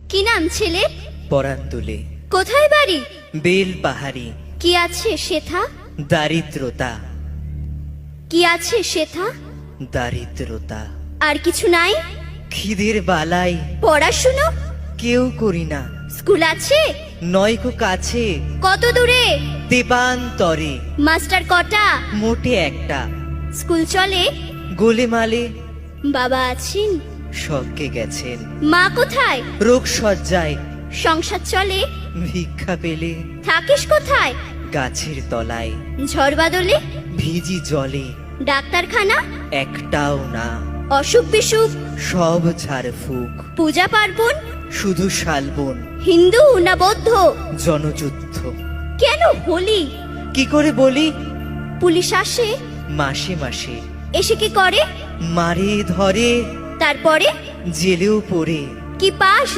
কি নাম ছেলে? পরান্দুলে। কোথায় বাড়ি? বেল পাহাড়ি। কি আছে সেথা? দারিদ্রতা। কি আছে সেথা? দারিদ্রতা। আর কিছু নাই? খিদের বালাই পড়াশুনো? কেউ করি না। স্কুল আছে? নয়কো কাছে, কত দূরে? দেবান্তরে। মাস্টার কটা? মোটে একটা। স্কুল চলে? গোলেমালে। বাবা আছেন? স্বর্গে গেছেন। মা কোথায়? রোগ সজ্জায়। সংসার চলে? ভিক্ষা পেলে। থাকিস কোথায়? গাছের তলায়। ঝড় বাদলে? ভিজি জলে। ডাক্তারখানা? একটাও না। অসুখ বিসুখ? সব ঝাড়ফুঁক। পূজা পার্বণ? শুধু শালবন। হিন্দু না বৌদ্ধ? জনযুদ্ধ। কেন হোলি? কি করে বলি? পুলিশ আসে? মাসে মাসে। এসে কি করে? মারে ধরে। তারপরে? জেলেও পড়ে। কি পাস